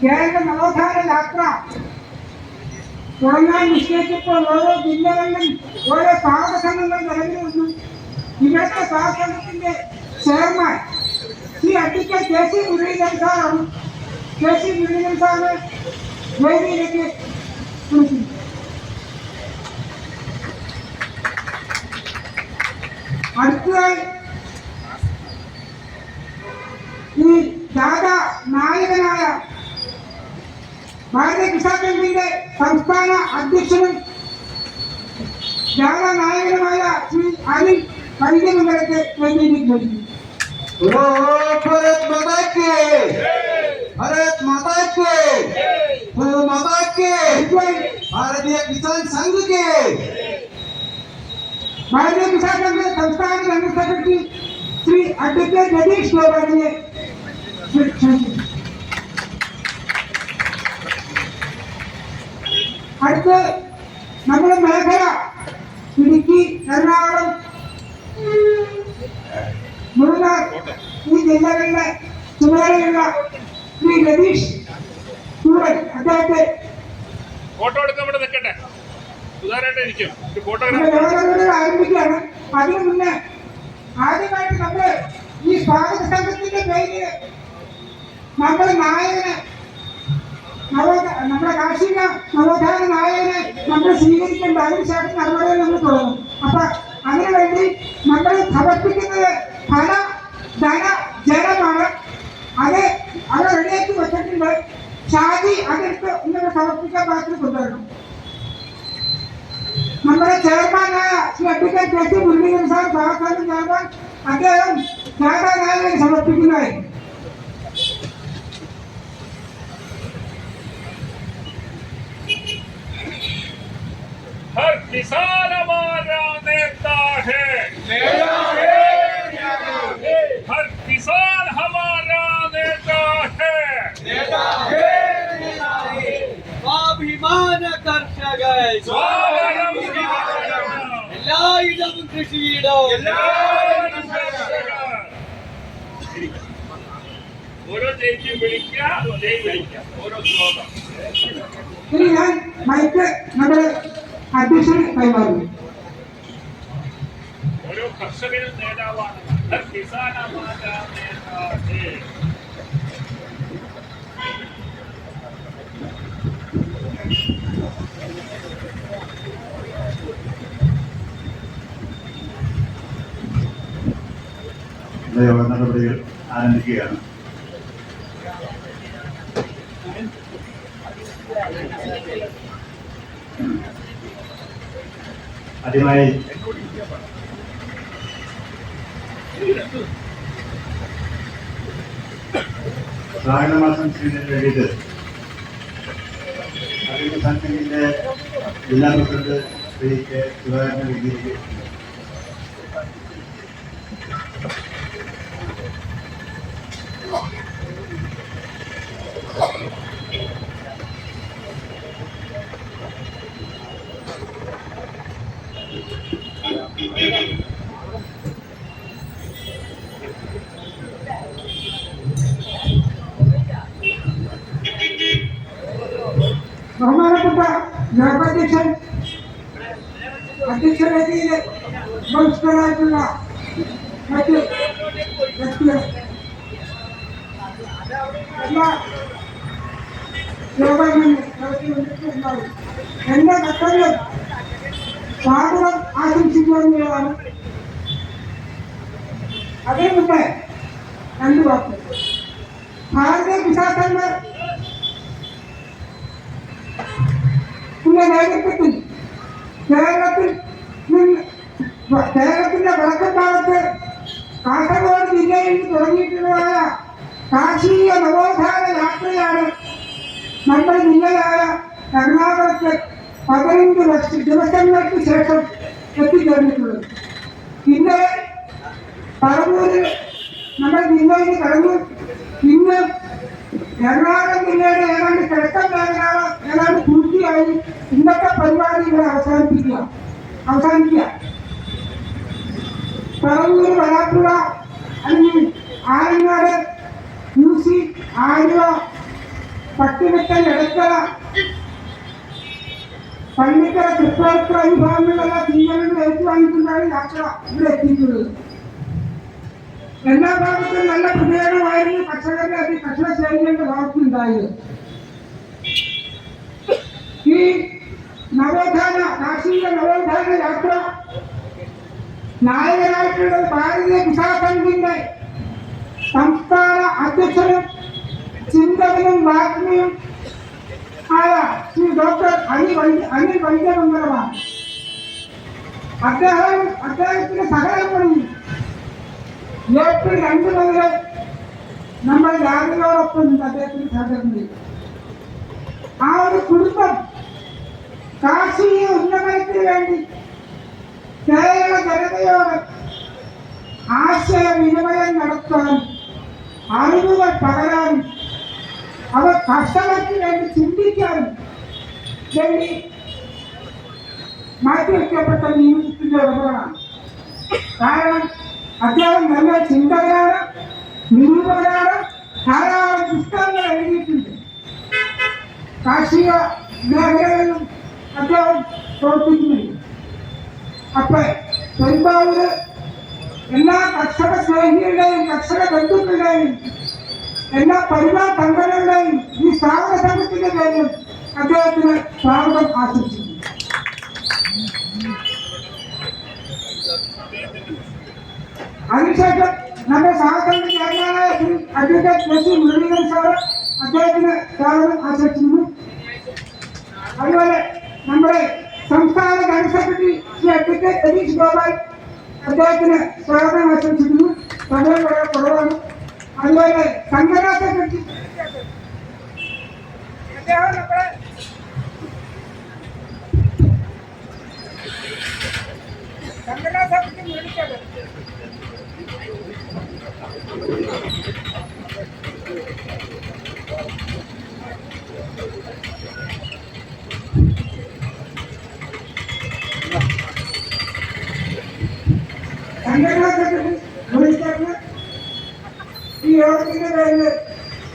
കേരള നവോത്ഥാന യാത്ര തുടങ്ങാൻ നിശ്ചയിച്ചപ്പോൾ ഓരോ ജില്ലകളിലും ഓരോ പാഠസംഘങ്ങൾ നിലവിൽ വന്നു. ഇവിടുത്തെ പാഠസംഘത്തിന്റെ chairman Shri advocate K C Muraleedharan സാറാണ്. കെ സി മുരളീധരൻ സാറിന് വേദിയിലേക്ക് വിളിക്കുന്നു. അടുത്തതായി ഈ ജാഥ നായകനായ ഭാരതീയ കിസാൻ സംഘത്തിന്റെ സംസ്ഥാന അധ്യക്ഷനും ജാഥ നായകനുമായ ശ്രീ അനിൽ പരിചയമംഗലത്തെ വേദിയിലേക്ക് വിളിക്കുന്നു. भारतीय किसान संघ के भारतीय Kisan Sangh Sansthan general secretary Shri advocate Jagdish गोपालिने അടുത്ത നമ്മുടെ മേഖല ഇടുക്കി, എറണാകുളം, മൂന്നാർ ഈ ജില്ലകളിലെ ചുമതലയുള്ള ശ്രീ രതീഷ് സൂരൻ അദ്ദേഹത്തെ ഫോട്ടോ എടുക്കാൻ ഇവിടെ നിൽക്കട്ടെ, ആരംഭിക്കുകയാണ്. അതിനു മുന്നേ ആദ്യമായിട്ട് നമ്മള് ഈ സ്വാഗത സംഘത്തിന്റെ പേരിൽ നമ്മുടെ നായകനെ നമ്മുടെ കാർഷിക നവോത്ഥാന നായകനെ നമ്മൾ സ്വീകരിക്കേണ്ട അതിനുശേഷം നടപടികൾ നമ്മൾ തുടങ്ങും. അപ്പൊ അതിനുവേണ്ടി നമ്മൾ സമർപ്പിക്കുന്നത് ഫല ധന ജലമാണ്. അത് റെഡിയാക്കി വെച്ചിട്ടുണ്ട്. ഷാജി അതെടുത്ത് ഇങ്ങനെ സമർപ്പിക്കാൻ പാകത്തിൽ കൊണ്ടുവരണം. നമ്മുടെ ചെയർമാനായ Shri advocate K C Muraleedharan sir Pakistan chairman അദ്ദേഹം ജാഥാ നായകന് സമർപ്പിക്കുന്നതായിരിക്കും. हर किसान हमारा नेता है, हर किसान हमारा नेता है, स्वाभिमान कर्षक എല്ലായിടവും കൃഷിയിടം ഓരോ ജയിക്കും വിളിക്കാം ഓരോ ശ്ലോകം. ഇനി ഞാൻ മൈക്ക് നമ്മുടെ അധ്യക്ഷൻ കൈമാറുന്നു. ഓരോ കർഷകനും നേതാവാണ്. ഹർ കിസാൻ ഹമാരാ നേതാ ഹേ. യോഗ നടപടികൾ ആരംഭിക്കുകയാണ്. ആദ്യമായി സ്വാഗതമാശംസിക്കുന്നതിന് വേണ്ടിയിട്ട് ഭാരതീയ കിസാൻ സംഘിന്റെ ജില്ലാ പ്രസിഡന്റ് ശ്രീ കെ സുധാകരന്റെ വേദിയിലേക്ക് ബഹുമാനപ്പെട്ട യോഗാധ്യക്ഷൻ അധ്യക്ഷ വേദിയിലെ ബഹിഷ്കരായിട്ടുള്ള മറ്റ് വ്യക്തികൾ എല്ലാ യോഗങ്ങളുണ്ടാവും. എന്റെ കർത്തവ്യം സ്വാഗതം ആശംസിക്കുക എന്നുള്ളതാണ്. അതേ മുന്നേ രണ്ടു വാക്ക് ഭാരതീയ കിസാൻ സംഘ നേതൃത്വത്തിൽ കേരളത്തിന്റെ വടക്കൻ ഭാഗത്ത് കാസർഗോഡ് ജില്ലയിൽ തുടങ്ങിയിട്ടുള്ളതായ കാർഷിക നവോത്ഥാന യാത്രയാണ് നമ്മുടെ ജില്ലയായ എറണാകുളത്ത് 15 ദിവസങ്ങൾക്ക് ശേഷം എത്തിച്ചേർന്നിട്ടുള്ളത്. ഇന്നലെ പറവൂര് നമ്മുടെ ജില്ലയിൽ കടന്നു. ഇന്ന് എറണാകുളം ജില്ലയുടെ ഏതാണ്ട് കിഴക്കൻ മേഖല ഏതാണ്ട് പൂർത്തിയായി. ഇന്നത്തെ പരിപാടി ഇവിടെ അവസാനിക്കുക. പറവൂർ, വരാപ്പുഴ അല്ലെങ്കിൽ ആലങ്ങാട്, യൂസി, ആലുവ, പട്ടിമിട്ടൽ എടുക്കല പള്ളിക്കര തൃപ്പൂണിത്തുറ ഈ ഭാഗങ്ങളിലെല്ലാം തീരുമാനങ്ങൾ ഏറ്റുവാങ്ങിക്കൊണ്ടാണ് യാത്ര ഇവിടെ എത്തിയിട്ടുള്ളത്. എല്ലാ ഭാഗത്തും നല്ല പ്രതികരണമായിരുന്നു കർഷകരുടെ കർഷക സേനയുടെ ഭാഗത്തുണ്ടായത്. ഈ നവോത്ഥാന കാർഷിക നവോത്ഥാന യാത്ര നായകനായിട്ടുള്ളത് ഭാരതീയ കിസാൻ സംഘിന്റെ സംസ്ഥാന അധ്യക്ഷനും ചിന്തകനും വാഗ്മിയും ആയ ശ്രീ ഡോക്ടർ അനിൽ വൈദ്യമംഗലമാണ്. അദ്ദേഹത്തിന്റെ സഹകരണങ്ങളിൽ ഏപ്രിൽ 2 മുതൽ നമ്മൾ രാവിലെയോടൊപ്പം അദ്ദേഹത്തിന്റെ സഹകരണത്തിൽ ആ ഒരു കുടുംബം കാർഷിക ഉന്നമനത്തിന് വേണ്ടി കേരള ജനതയോട് ആശയവിനിമയം നടത്താനും അറിവുകൾ പകരാനും അവർ കർഷകർക്ക് വേണ്ടി ചിന്തിക്കാനും വേണ്ടി മാറ്റിവെക്കപ്പെട്ട നിയമത്തിന്റെ ഉടമകളാണ്. കാരണം അദ്ദേഹം നല്ല ചിന്തകരാണ്, നിരൂപകരാണ്, ധാരാളം പുസ്തകങ്ങൾ എഴുതിയിട്ടുണ്ട്. കാർഷിക മേഖലകളിലും അദ്ദേഹം പ്രവർത്തിക്കുന്നുണ്ട്. അപ്പൊ പെരുമ്പാവൂര് എല്ലാ കർഷക സ്നേഹികളുടെയും കർഷക ബന്ധുക്കളുടെയും എല്ലാ പരിപാടി സംഘടനകളുടെയും ഈ സ്ഥാപന സംഘത്തിന്റെ പേരിൽ അദ്ദേഹത്തിന് സ്വാഗതം ആശംസിക്കുന്നു. അതിനുശേഷം നമ്മുടെ സഹകരണ ചെയർമാനായ Shri advocate S Muraleedharan sir അദ്ദേഹത്തിന് സ്വാഗതം ആശംസിക്കുന്നു. അതുപോലെ നമ്മുടെ സംസ്ഥാന general secretary Shri advocate Ratheesh Gopal അദ്ദേഹത്തിന് സ്വാഗതം ആശംസിക്കുന്നു. സമയം വളരെ കുറവാണ്. അതുപോലെ സംഘടനാ സെക്രട്ടറി അദ്ദേഹം നമ്മുടെ സംഘടനാ സെക്രട്ടറി വിളിച്ചത് സംഘടനാ സെക്രട്ടറി വിളിച്ചത് ഈ യോഗത്തിന്റെ പേരിൽ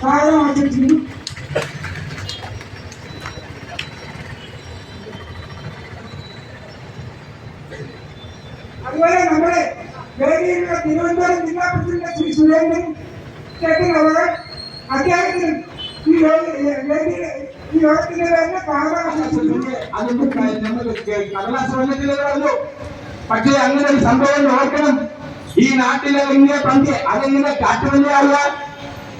സ്വാഗതം ആശംസിക്കുന്നു. അതുപോലെ നമ്മുടെ വേദിയിലുള്ള തിരുവനന്തപുരം ജില്ലാ പ്രസിഡന്റ് ശ്രീ സുരേന്ദ്രൻ ചേട്ടൻ അവർ അദ്ദേഹത്തിനും ഈ യോഗത്തിന്റെ പേരിൽ സ്വാഗതം ആശംസിക്കുന്നു. അതിന്റെ കടലാസു. പക്ഷേ അങ്ങനെ ഒരു സംഭവം ഓർക്കണം. ഈ നാട്ടിലെ വലിയ പന്തി അതെങ്ങനെ കാട്ടുപന്നിയാവുക?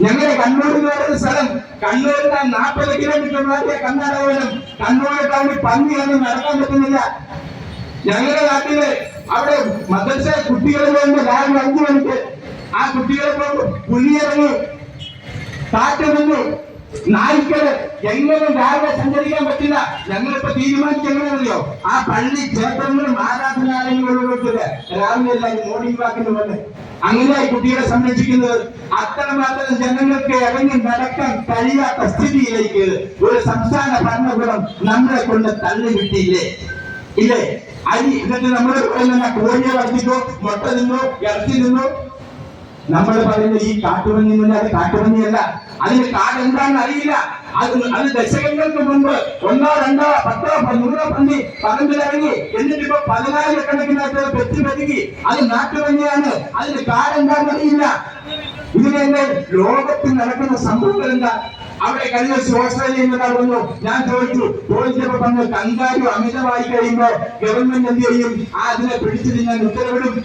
ഞങ്ങളുടെ കണ്ണൂർ എന്ന് പറയുന്ന സ്ഥലം, കണ്ണൂരിന് 40 കിലോമീറ്റർ മാറ്റിയ കർണാടകയിലും കണ്ണൂർ ടൗണിൽ പന്നിയൊന്നും നടക്കാൻ പറ്റുന്നില്ല. ഞങ്ങളുടെ നാട്ടില് അവിടെ മദ്രസ കുട്ടികളെ കൊണ്ട് രാവിലെ 5 മണിക്ക് ആ കുട്ടികളെ കൊണ്ട് പുലിയിറങ്ങി, കാറ്റ് വന്നു, നായ്ക്കള് എങ്ങനെ രാവിലെ സഞ്ചരിക്കാൻ പറ്റില്ല. ഞങ്ങളിപ്പോ തീരുമാനിച്ചെങ്ങനെയറിയോ? ആ പള്ളി ക്ഷേത്രങ്ങളും ആരാധനാലയങ്ങളും രാവിലെ എല്ലാവരും മോർണിംഗ് വാക്കിന് വന്ന് അങ്ങനെയായി കുട്ടികളെ സംരക്ഷിക്കുന്നത്. അത്രമാത്രം ജനങ്ങൾക്ക് ഇറങ്ങി നടക്കാൻ കഴിയാത്ത സ്ഥിതിയിലേക്ക് ഒരു സംസ്ഥാന ഭരണകൂടം നമ്മളെ കൊണ്ട് തള്ളിവിട്ടില്ലേ? ഇല്ലേ? അരി എന്നിട്ട് നമ്മൾ പറയുന്ന കോഴിയെ വർദ്ധിക്കോ, മുട്ട നിന്നോ, ഇറച്ചി നിന്നോ. നമ്മൾ പറയുന്ന ഈ കാട്ടുപന്നി നിന്ന് അത് കാട്ടുപന്നിയല്ല. അതിന് കാടെന്താണെന്ന് അറിയില്ല. അത് ദശകങ്ങൾക്ക് മുമ്പ് 1, 2, 10, 100 പന്നി പറമ്പിലിറങ്ങി എന്നിട്ടിപ്പോ 14 കണക്കിനകത്ത് പെറ്റുപെരുകി. അത് നാട്ടുപന്നിയാണ്. അതിന് കാടെന്താണെന്ന് അറിയില്ല. ഇതിനെ ലോകത്തിൽ നടക്കുന്ന സംഭവങ്ങൾ എന്താ? അവിടെ കഴിഞ്ഞ ദിവസം ഓസ്ട്രേലിയയിൽ നിന്ന് നടന്നു. ഞാൻ ചോദിച്ചപ്പോ പറഞ്ഞു കങ്കാരു അമിതമായി കഴിയുമ്പോ ഗവൺമെന്റ് എന്ത് ചെയ്യും? അതിനെ പിടിച്ചു തിന്നാൻ ഉത്തരവിടും.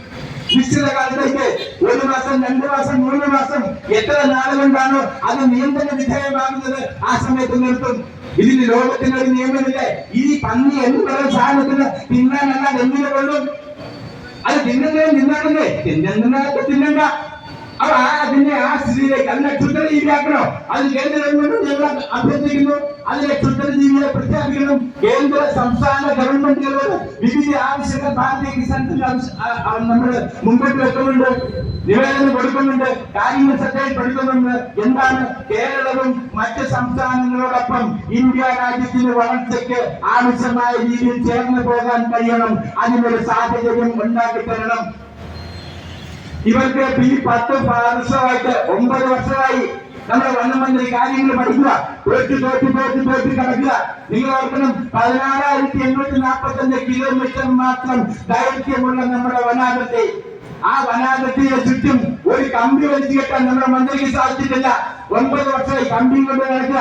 നിശ്ചിത കാലത്തേക്ക് 1 മാസം, 2 മാസം, 3 മാസം, എത്ര നാളുകൊണ്ടാണോ അത് നിയന്ത്രണ വിധേയമാകുന്നത് ആ സമയത്ത് നിർത്തും. ഇതിന് ലോകത്തിനൊരു നിയമമില്ലേ? ഈ പന്നി എന്ന് പറയുന്ന സാധനത്തിന് തിന്നാനല്ല എന്തിനെ കൊള്ളും? അത് തിന്നണ്ടേ? തിന്നണ്ട. അപ്പൊ അതിനെ ആ സ്ഥിതിയിലേക്ക് അതിനെ ക്ഷുദ്രജീവിയാക്കണോ? അത് കേന്ദ്ര ഗവൺമെന്റ് ഞങ്ങൾ അഭ്യർത്ഥിക്കുന്നു. അതിനെ ക്ഷുദ്രജീവിയെ പ്രഖ്യാപിക്കണം. കേന്ദ്ര സംസ്ഥാന ഗവൺമെന്റുകളോട് വിവിധ ആവശ്യങ്ങൾ ഭാരതീയ കിസാൻ നമ്മൾ മുമ്പോട്ട് വെക്കുന്നുണ്ട്, നിവേദനം കൊടുക്കുന്നുണ്ട്, കാര്യങ്ങൾ ശ്രദ്ധയിൽപ്പെടുത്തുന്നുണ്ട്. എന്താണ്? കേരളവും മറ്റ് സംസ്ഥാനങ്ങളോടൊപ്പം ഇന്ത്യ രാജ്യത്തിന് വളർച്ചയ്ക്ക് ആവശ്യമായ രീതിയിൽ ചേർന്ന് പോകാൻ കഴിയണം. അതിനൊരു സാഹചര്യം ഉണ്ടാക്കി തരണം. ഇവർക്ക് ഈ 10 വർഷമായിട്ട് 9 വർഷമായി നമ്മുടെ വനമന്ത്രി കാര്യങ്ങൾ പഠിക്കുക. തോറ്റ് കിടക്കുക. നിങ്ങൾ ഓർക്കണം, 16,845 കിലോമീറ്റർ മാത്രം ദൈർഘ്യമുള്ള നമ്മുടെ വനാതിർത്തി. ആ വനാതിർത്തിയെ ചുറ്റും ഒരു കമ്പി വലിച്ചു കെട്ടാൻ നമ്മുടെ മന്ത്രിക്ക് സാധിച്ചിട്ടില്ല. 9 വർഷമായി കമ്പിയും കൊണ്ട് നടക്കുക,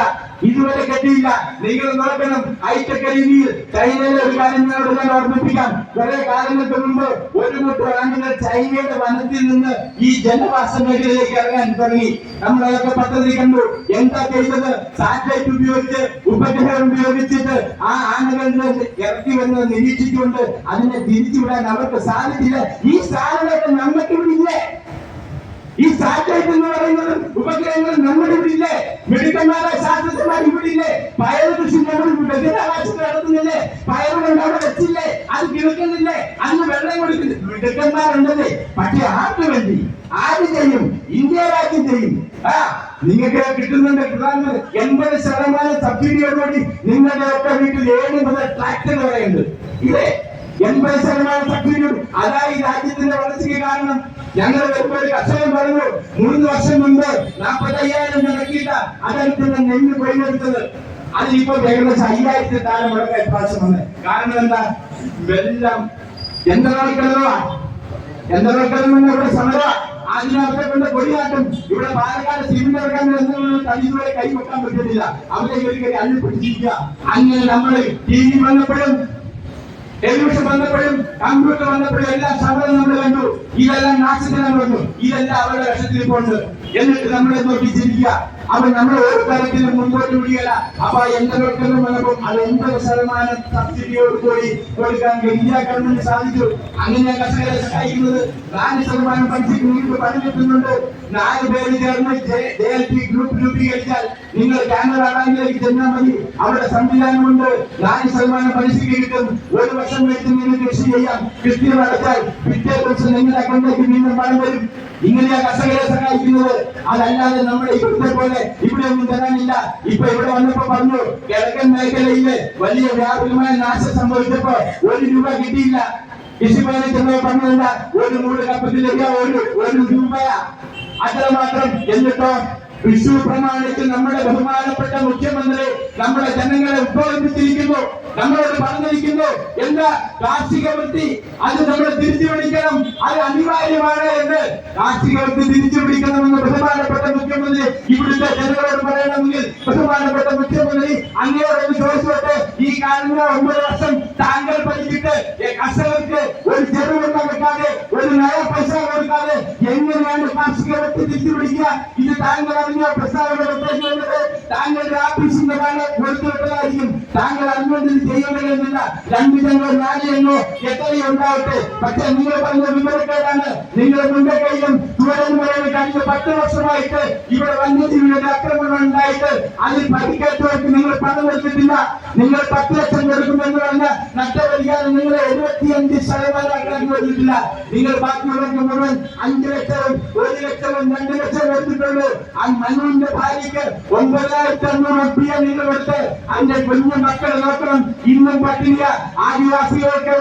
ഇതുവരെ കെട്ടിയില്ല. നിങ്ങൾ നോക്കണം, ഹൈടെക് രീതിയിൽ ചൈനയിലെ ഒരു കാര്യം ഞാൻ ഓർമ്മിപ്പിക്കാം. കുറെ കാലങ്ങൾക്ക് മുമ്പ് ഒരു കൂട്ടം ആളുകൾ ചൈനയുടെ വനത്തിൽ നിന്ന് ഈ ജനവാസ മേഖലയിലേക്ക് ഇറങ്ങാൻ തുടങ്ങി. നമ്മളതൊക്കെ പദ്ധതി കണ്ടു. എന്താ ചെയ്തത്? സാറ്റലൈറ്റ് ഉപയോഗിച്ച്, ഉപഗ്രഹം ഉപയോഗിച്ചിട്ട് ആ ആനകളിൽ ഇറക്കി വന്ന് നിരീക്ഷിച്ചുകൊണ്ട് അതിനെ തിരിച്ചുവിടാൻ അവർക്ക് സാധിച്ചില്ല. ഈ സാധനമൊക്കെ നമുക്ക് ഇവിടെ ഇല്ലേ? ഈ സാറ്റലൈറ്റ് എന്ന് പറയുന്നത് ഉപഗ്രഹങ്ങൾ നമ്മുടെ ഇവിടെ ഇല്ലേ? മെഡിക്കന്മാരെ ശാസ്ത്രജ്ഞന്മാർ ഇവിടെ ഇല്ലേ? പയർ കൃഷി നമ്മൾ ബഹിരാകാശത്ത് നടത്തുന്നില്ലേ? പയറുകൊണ്ട് അവിടെ വെച്ചില്ലേ? അത് കിഴക്കുന്നില്ലേ? അതിന് വെള്ളം കൊടുക്കുന്നില്ല. മിടുക്കന്മാരുണ്ടല്ലേ? പക്ഷെ ആർക്ക് വേണ്ടി? ആര് ചെയ്യും? ഇന്ത്യ രാജ്യം ചെയ്യും. നിങ്ങൾക്ക് കിട്ടുന്നുണ്ട് പ്രധാനമന്ത്രി 80% സബ്സിഡിയോടുകൂടി നിങ്ങളുടെ ഒക്കെ വീട്ടിൽ 7 മുതൽ ട്രാക്ടർ വരെയുണ്ട്. ഇല്ലേ? 80% സബ്സിഡിയോട്. അതാ ഈ രാജ്യത്തിന്റെ വളർച്ചയ്ക്ക് കാരണം. ഞങ്ങൾ വരുമ്പോൾ ഒരു കർഷകൻ പറഞ്ഞു, 3 വർഷം മുമ്പ് 45,000 മുടക്കിയിട്ട അതെടുത്തുള്ള നെല്ല് കൊയ്തെടുത്തത് അതിനിപ്പോ ഏകദേശം 5,000 താഴെ മുടക്കാൻ പ്രാവശ്യം വന്നത്. കാരണം എന്താ? വെള്ളം യന്ത്രവൽക്കരണം ഇവിടെ സമര അതിനവരെ കൊണ്ട് കൊടിയാട്ടും. ഇവിടെ പാലക്കാട് സിമെന്റ് ഇറക്കാൻ തനിതുവരെ കൈ വെക്കാൻ പറ്റുന്നില്ല. അവരെ ഒരിക്കലും അള്ളി പിടിച്ചിരിക്കുക. അങ്ങനെ നമ്മൾ TV വന്നപ്പോഴും ടെലിവിഷൻ വന്നപ്പോഴും കമ്പ്യൂട്ടർ വന്നപ്പോഴും എല്ലാം സമരം നമ്മൾ കണ്ടു. ഇതെല്ലാം നാശത്തിനാണ് വന്നു. ഇതെല്ലാം അവരുടെ വശത്തിൽ പോണ്ട്. എന്നിട്ട് നമ്മളെ നോക്കി ചിരിക്കുക. അപ്പൊ നമ്മൾ ഒരു തരത്തിലും മുമ്പോട്ട് വിടുകയല്ല. അപ്പൊ യന്ത്രവൽക്കരണം വന്നപ്പോൾ അത് 80% സബ്സിഡിയോടുകൂടി കൊടുക്കാൻ ഇന്ത്യ ഗവൺമെന്റ് സാധിച്ചു. അങ്ങനെ കർഷകരെ സഹായിക്കുന്നത് 4% പലിശയ്ക്ക് നിങ്ങൾക്ക് പണം കിട്ടുന്നുണ്ട്. 4 പേര് ചേർന്ന് JLP ഗ്രൂപ്പ് രൂപീകരിച്ചാൽ നിങ്ങൾ കാനറ ബാങ്കിലേക്ക് ചെന്നാൽ മതി. അവിടെ സംവിധാനമുണ്ട്. 4% പലിശയ്ക്ക് കിട്ടും. 1 വർഷം വെച്ച് നിങ്ങൾ കൃഷി ചെയ്യാം. കൃത്യം അടച്ചാൽ പിറ്റേ ദിവസം നിങ്ങളുടെ അക്കൗണ്ടിലേക്ക് വീണ്ടും പണം വരും. ഇങ്ങനെയാ കർഷകരെ സഹായിക്കുന്നത്. അതല്ലാതെ നമ്മുടെ ഇവിടുത്തെ പോലെ ഇവിടെ ഒന്നും തരാനില്ല. ഇപ്പൊ ഇവിടെ വന്നപ്പോ പറഞ്ഞു, കിഴക്കൻ മേഖലയില് വലിയ വ്യാപകമായ നാശം സംഭവിച്ചപ്പോ 1 രൂപ കിട്ടിയില്ല. കൃഷിഭവനിൽ ചെന്നപ്പോ പറഞ്ഞില്ല, 1 മൂട് കപ്പത്തിലേക്ക് 1 രൂപയാ. അത്രമാത്രം. എന്നിട്ടോ വിഷു പ്രമാണിച്ച് നമ്മുടെ ബഹുമാനപ്പെട്ട മുഖ്യമന്ത്രി നമ്മുടെ ജനങ്ങളെ ഉദ്ബോധിപ്പിച്ചിരിക്കുന്നു. നമ്മളോട് പറഞ്ഞിരിക്കുന്നു, എന്താ? കാർഷിക വൃത്തി അത് നമ്മൾ തിരിച്ചു പിടിക്കണം, അത് അനിവാര്യമാണ് എന്ന്. കാർഷിക വൃത്തി തിരിച്ചു പിടിക്കണമെന്ന് ബഹുമാനപ്പെട്ട മുഖ്യമന്ത്രി ഇവിടുത്തെ ജനങ്ങളോട് പറയണമെങ്കിൽ ബഹുമാനപ്പെട്ട മുഖ്യമന്ത്രി അങ്ങയോട് ചോദിച്ചോട്ടെ, ഈ കാണുന്ന 9 വർഷം താങ്കൾ പഠിച്ചിട്ട് കർഷകർക്ക് ഒരു ചെറുവെള്ളം വെക്കാതെ, ഒരു നയ പൈസ കൊടുക്കാതെ എങ്ങനെയാണ് കാർഷിക വൃത്തി തിരിച്ചു പിടിക്കുക? ഇത് താങ്കൾ അറിഞ്ഞ പ്രസ്താവന താങ്കളുടെ ആഫീസിന്റെ കൊടുത്തുവിട്ടതായിരിക്കും. താങ്കൾ അറിഞ്ഞുകൊണ്ട് ചെയ്യേണ്ടതെന്നില്ല. 2 ജനങ്ങൾ 4 ജനങ്ങളോ എത്രയോ ഉണ്ടാവട്ടെ. പക്ഷെ നിങ്ങൾ പറഞ്ഞ വിവരക്കേടാണ്. നിങ്ങളുടെ മുൻകൈയിലും തുടരുമ്പോഴും കഴിഞ്ഞ 10 വർഷമായിട്ട് ഇവിടെ വന്യജീവികളുടെ ആക്രമണം ഉണ്ടായിട്ട് അതിൽ പരിക്കേറ്റവർക്ക് നിങ്ങൾ പണം കൊടുത്തിട്ടില്ല. നിങ്ങൾ 10 ലക്ഷം കൊടുക്കുമെന്ന് പറഞ്ഞ നഷ്ടപരിഹാരം നിങ്ങളെ 75% ആക്കി കൊടുത്തിട്ടില്ല. നിങ്ങൾ ബാക്കിയുള്ളവർക്ക് മുഴുവൻ 5 ലക്ഷവും 1 ലക്ഷവും 2 ലക്ഷവും കൊടുത്തിട്ടുള്ളൂ. ആ മനുവിന്റെ ഭാര്യയ്ക്ക് 9,500 രൂപ നിങ്ങൾ കൊടുത്ത് അതിന്റെ കുഞ്ഞു മക്കളെ നോക്കണം. ഇന്നും പട്ടിണിയ. ആദിവാസികൾക്ക്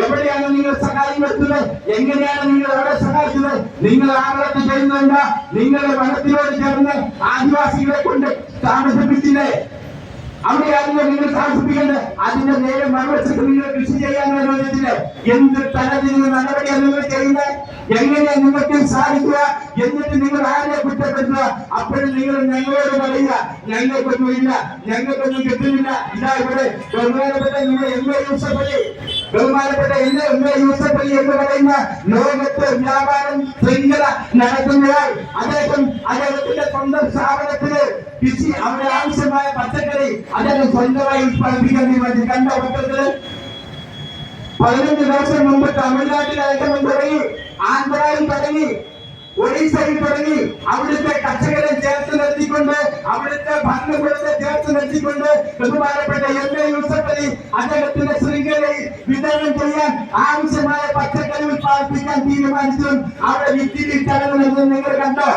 എവിടെയാണ് നിങ്ങൾ സഹായം കൊടുത്തത്? എങ്ങനെയാണ് നിങ്ങൾ അവിടെ സഹായിച്ചത്? നിങ്ങൾ ആളത്ത് ചെയ്യുന്നുണ്ട്. നിങ്ങളുടെ വനത്തിനോട് ചേർന്ന് ആദിവാസികളെ കൊണ്ട് താമസിപ്പിച്ചില്ലേ? അവിടെയാണല്ലോ നിങ്ങൾ താമസിപ്പിക്കേണ്ടത്. അതിന്റെ നേരെ മറുവശത്ത് നിങ്ങൾ കൃഷി ചെയ്യാൻ അനുവദിച്ചില്ല. എന്ത് തരത്തിലുള്ള നടപടിയാണ് നിങ്ങൾ ചെയ്യുന്നത്? എങ്ങനെയാ നിങ്ങൾക്ക് സാധിക്കുക? എന്നിട്ട് നിങ്ങൾ ആരെ കുറ്റപ്പെടുത്തുക? അപ്പോഴും നിങ്ങൾ ഞങ്ങളോട് പറയുക, ഞങ്ങൾക്കൊന്നുമില്ല, ഞങ്ങൾക്കൊന്നും കിട്ടുന്നില്ല. ഇതാ ഇവിടെ ബഹുമാനപ്പെട്ട നമ്മുടെ MA യൂസഫലി എന്ന് പറയുന്ന ലോകത്ത് വ്യാപാരം ശൃംഖല നടത്തുന്നയാൾ, അദ്ദേഹത്തിന്റെ സ്വന്തം സ്ഥാപനത്തിന് കൃഷി അവിടെ ആവശ്യമായ പച്ചക്കറി അദ്ദേഹം സ്വന്തമായി ഉത്പാദിപ്പിക്കാൻ തീരുമാനിച്ചു. കണ്ട പത്രത്തില് 15 ദിവസം മുമ്പ് തമിഴ്നാട്ടിൽ അദ്ദേഹം തുടങ്ങി, ആന്ധ്രയിൽ തുടങ്ങി, ഒഡീസയിൽ തുടങ്ങി. അവിടുത്തെ കർഷകരെ ചേർത്ത് നിർത്തിക്കൊണ്ട്, അവിടുത്തെ ഭരണകൂടത്തെ ചേർത്ത് നിർത്തിക്കൊണ്ട് ബഹുമാനപ്പെട്ട MA യൂസഫലി അദ്ദേഹത്തിന്റെ ശൃംഖലയിൽ വിതരണം ചെയ്യാൻ ആവശ്യമായ പച്ചക്കറി ഉത്പാദിപ്പിക്കാൻ തീരുമാനിച്ചു. അവിടെ വിറ്റിട്ടടങ്ങുന്നത് നിങ്ങൾ കണ്ടോ?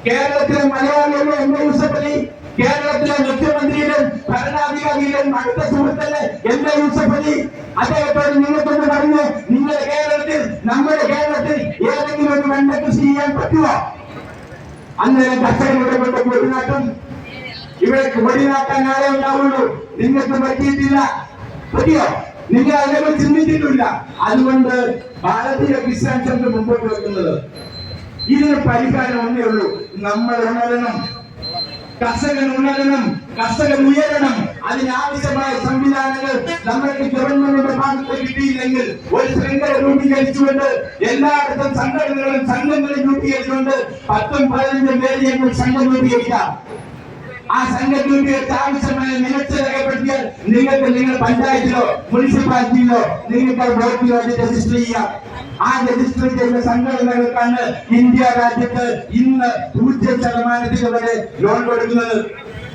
കേരളത്തിലെ മലയാളികളുടെ MA യൂസഫലി, കേരളത്തിലെ മുഖ്യമന്ത്രിയുടെ ഭരണാധികാരിയുടെ അടുത്ത സുഹൃത്തല്ലേ MA യൂസഫലി. അദ്ദേഹത്തോട് നിങ്ങൾക്കൊന്ന് പറഞ്ഞ്, നിങ്ങളുടെ കേരളത്തിൽ, നമ്മുടെ കേരളത്തിൽ ഏതെങ്കിലും ഒരു വെണ്ട കൃഷി ചെയ്യാൻ പറ്റുമോ? അന്നേരം കർഷകൻ ഇവിടെ കൊണ്ട് കൊടിനാട്ടും. ഇവിടെ കൊടിനാട്ടാൻ ആരേ ഉണ്ടാവുള്ളൂ. നിങ്ങൾക്ക് പറ്റിയിട്ടില്ല, പറ്റിയോ? നിങ്ങൾ അതിനെ ചിന്തിച്ചിട്ടില്ല. അതുകൊണ്ട് ഭാരതീയ കിസാൻ സംഘം മുമ്പോട്ട് വെക്കുന്നത് ഇതിന് പരിഹാരം ഒന്നേ ഉള്ളൂ. നമ്മൾ ഉണരണം, കർഷകൻ ഉണരണം, കർഷകൻ ഉയരണം. അതിനാവശ്യമായ സംവിധാനങ്ങൾ നമ്മൾക്ക് ഗവൺമെന്റിന്റെ ഭാഗത്ത് കിട്ടിയില്ലെങ്കിൽ ഒരു ശൃംഖല രൂപീകരിച്ചുകൊണ്ട് എല്ലായിടത്തും സംഘങ്ങളും രൂപീകരിച്ചുകൊണ്ട് 10-15 പേര് സംഘം രൂപീകരിക്കാം. ആ സംഘം രൂപീകരിച്ച് ആവശ്യമായ മികച്ച രേഖപ്പെടുത്തിയാൽ നിങ്ങൾക്ക് നിങ്ങളുടെ പഞ്ചായത്തിലോ മുനിസിപ്പാലിറ്റിയിലോ നിങ്ങൾക്ക് ബ്ലോക്കിലോ രജിസ്റ്റർ ചെയ്യാം. ആ രജിസ്റ്റർ ചെയ്യുന്ന സംഘടനകൾക്കാണ് ഇന്ത്യ രാജ്യത്ത് ഇന്ന് 0% വരെ ലോൺ കൊടുക്കുന്നത്.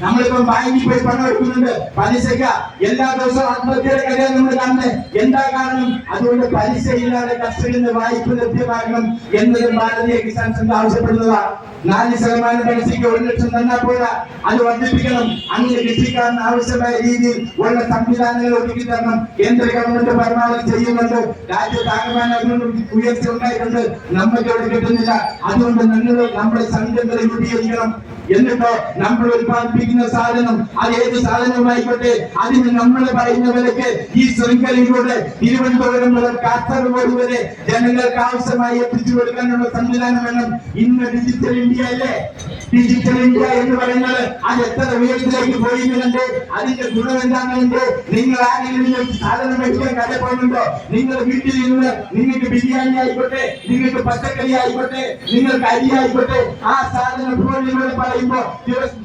നമ്മളിപ്പം ബാങ്കിൽ പോയി പണം എടുക്കുന്നുണ്ട് പലിശയ്ക്ക്. എല്ലാ ദിവസവും ആത്മഹത്യയുടെ കാര്യം നമ്മൾ കാണുന്നത് എന്താ കാരണം? അതുകൊണ്ട് പലിശയില്ലാതെ കർഷകന് വായ്പ ലഭ്യമാകണം എന്നതും ഭാരതീയ കിസാൻ സംഘം ആവശ്യപ്പെടുന്നതാണ്. 4% പലിശയ്ക്ക് 1 ലക്ഷം തന്നാൽ പോരാ, അത് വർദ്ധിപ്പിക്കണം. അങ്ങനെ കൃഷിക്കാരന് ആവശ്യമായ രീതിയിൽ ഉള്ള സംവിധാനങ്ങൾ ഒരുക്കി തരണം. കേന്ദ്ര ഗവൺമെന്റ് പരമാവധി ചെയ്യുന്നുണ്ട്. രാജ്യത്താകമാനം അതിനൊന്നും ഉയർച്ച ഉണ്ടായിട്ടുണ്ട്. നമുക്ക് അവിടെ കിട്ടുന്നില്ല. അതുകൊണ്ട് നമ്മുടെ സംഘങ്ങളെ രൂപീകരിക്കണം. എന്നിട്ടോ നമ്മൾ ഉത്പാദിപ്പിക്കുന്ന സാധനം അത് ഏത് സാധനവുമായിക്കോട്ടെ അതിന് നമ്മൾ പറയുന്ന വിലക്ക് ഈ ശൃംഖലയിലൂടെ തിരുവനന്തപുരം മുതൽ കാസർഗോഡ് വരെ ജനങ്ങൾക്ക് ആവശ്യമായി എത്തിച്ചു കൊടുക്കാനുള്ള സംവിധാനം വേണം. ഇന്ന് ഡിജിറ്റൽ ഇന്ത്യ അല്ലേ? ഡിജിറ്റൽ ഇന്ത്യ എന്ന് പറയുന്നത് അത് എത്ര ഉയരത്തിലേക്ക് പോയിരുന്നുണ്ട്. അതിന്റെ ഗുണം എന്താണെന്നുണ്ട്? നിങ്ങൾ ആരെങ്കിലും സാധനം മേടിക്കാൻ കട പോകുന്നുണ്ടോ? നിങ്ങൾ വീട്ടിൽ നിന്ന് നിങ്ങൾക്ക് ബിരിയാണി ആയിക്കോട്ടെ, നിങ്ങൾക്ക് പച്ചക്കറി ആയിക്കോട്ടെ, നിങ്ങൾക്ക് അരി ആയിക്കോട്ടെ, ആ സാധനം ഫോണിലൂടെ പറയുമ്പോ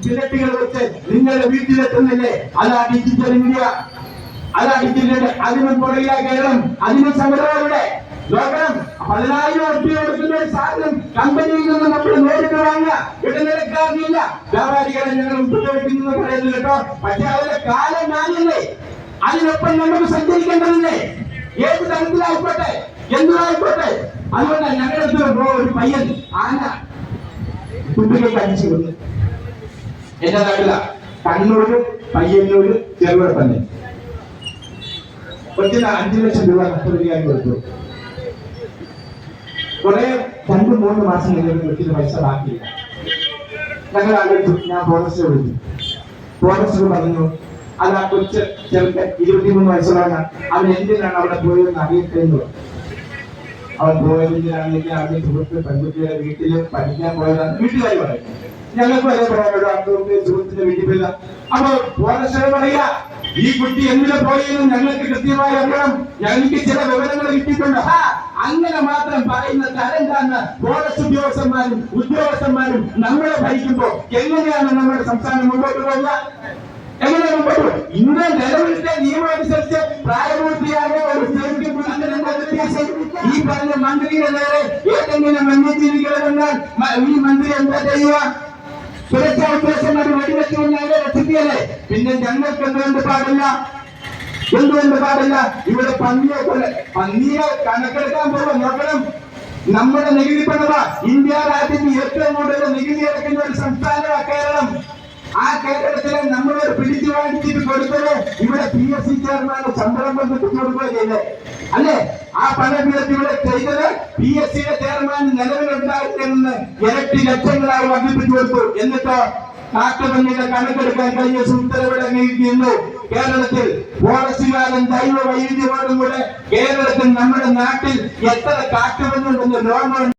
ചിരട്ടികൾ വെച്ച് നിങ്ങളുടെ വീട്ടിലെത്തുന്നില്ലേ? അതാ ഡിജിറ്റൽ ഇന്ത്യ, അതാ ഡിജിറ്റൽ. അതിന് പുറകിലാ കേരളം, അതിന് സമരങ്ങളുടെ നോക്കണം. 10,000 രൂപ കൊടുക്കുന്ന ഒരു സാധനം കമ്പനിയിൽ നിന്ന് നമ്മൾ നേരിട്ട് വാങ്ങുക. ഇടനിലക്കാരനില്ല. വ്യാപാരികളെ ഞങ്ങൾ ഉപയോഗിക്കുന്നു പറയുന്നത് കേട്ടോ. പക്ഷെ അവരുടെ കാലം ഞാനില്ലേ? അതിനൊപ്പം നമുക്ക് സഞ്ചരിക്കേണ്ടതില്ലേ? ഏത് തരത്തിലായിക്കോട്ടെ, എന്തുമായിക്കോട്ടെ. അതുകൊണ്ട് ഞങ്ങളുടെ ഒരു പയ്യൻ ആന കുട്ടികൾക്ക് അടിച്ചു വന്നു. എന്റെ നാട്ടില കണ്ണൂര്, പയ്യന്നൂര്, ചെറുപുഴ തന്നെ കൊച്ചിന് 5 ലക്ഷം രൂപ നഷ്ടപരിഹാരം കൊടുത്തു. കുറെ 2-3 മാസം കഴിഞ്ഞ കൊച്ചിന് പൈസ ബാക്കിയില്ല. ഞങ്ങൾ ആലോചിച്ചു. ഞാൻ ഫോറസ്റ്റ് വിളിച്ചു. ഫോറസ്റ്റ് പറഞ്ഞു അത് ആ കൊച്ച് ചെറുക്കൻ 23 വയസ്സുള്ളവനാണ്. അവൻ എന്തിനാണ് അവിടെ പോയതെന്ന് അറിയട്ടെന്ന്. അവൻ പോയതിനാണെങ്കിൽ അവന്റെ സുഹൃത്ത് പെൺകുട്ടിയുടെ വീട്ടില് പഠിക്കാൻ പോയതാണ്. വീട്ടുകാർ പറയും ഞങ്ങൾക്ക് അതേ പറയാനോ സുഹൃത്തിന്റെ വീട്ടിൽ പോയതാ. അപ്പൊ ഫോറസ്റ്റ് പറയുക ഈ കുട്ടി എന്തിനെ പോയെന്ന് ഞങ്ങൾക്ക് കൃത്യമായി അറിയണം. ഞങ്ങൾക്ക് ചില വിവരങ്ങൾ കിട്ടിയിട്ടുണ്ട്. അങ്ങനെ മാത്രം പറയുന്ന തരം താഴ്ന്ന ഫോറസ്റ്റ് ഉദ്യോഗസ്ഥന്മാരും നമ്മളെ ഭരിക്കുമ്പോ എങ്ങനെയാണ് നമ്മുടെ സംസ്ഥാനം മുമ്പോട്ട് പോകുക? എങ്ങനെ മുമ്പോട്ട്? ഇന്ന് നിലവിലത്തെ നിയമം അനുസരിച്ച് പ്രായപൂർത്തിയായ ഒരു സ്ത്രീക്ക് ഈ പറഞ്ഞ മന്ത്രിയുടെ നേരെ ഏതെങ്കിലും വന്യജീവികളെ വന്നാൽ ഈ മന്ത്രി എന്താ ചെയ്യുക? സുരക്ഷാ ഉദ്യോഗസ്ഥന്മാർ വെടിവെച്ച് വന്നാലേ രക്ഷിക്കല്ലേ? പിന്നെ ഞങ്ങൾക്ക് എന്തുകൊണ്ട് പാടില്ല? ഇവിടെ പന്നിയെ കണക്കെടുക്കാൻ പോകും. നോക്കണം, നമ്മുടെ നികുതി പണവ ഇന്ത്യ രാജ്യത്ത് ഏറ്റവും കൂടുതൽ നികുതി അടയ്ക്കുന്ന ഒരു സംസ്ഥാനമാണ് കേരളം. ആ കേരളത്തിലെ നമ്മളൊരു പിടിച്ചു വാങ്ങിച്ചിട്ട് കൊടുത്തത് ഇവിടെ PSC ചെയർമാന് ശമ്പളം വന്നിട്ട് കൊടുക്കുക ചെയ്തേ അല്ലേ? ആ പണം ഇവിടെ ചെയ്തത് PSCയുടെ ചെയർമാൻ നിലവിലുണ്ടായിരുന്നെന്ന് ഇരട്ടി ലക്ഷങ്ങളായി വർദ്ധിപ്പിച്ചു കൊടുത്തു. എന്നിട്ടോ കാട്ടുപന്നിയുടെ കണക്കെടുക്കാൻ കഴിഞ്ഞ ഉത്തരവിടങ്ങിയിരിക്കുന്നു. കേരളത്തിൽ ഫോറസ്റ്റുകാരൻ ജൈവ വൈവിധ്യത്തോടും കൂടെ കേരളത്തിൽ നമ്മുടെ നാട്ടിൽ എത്ര കാട്ടുപന്നുണ്ടെന്ന് ലോകം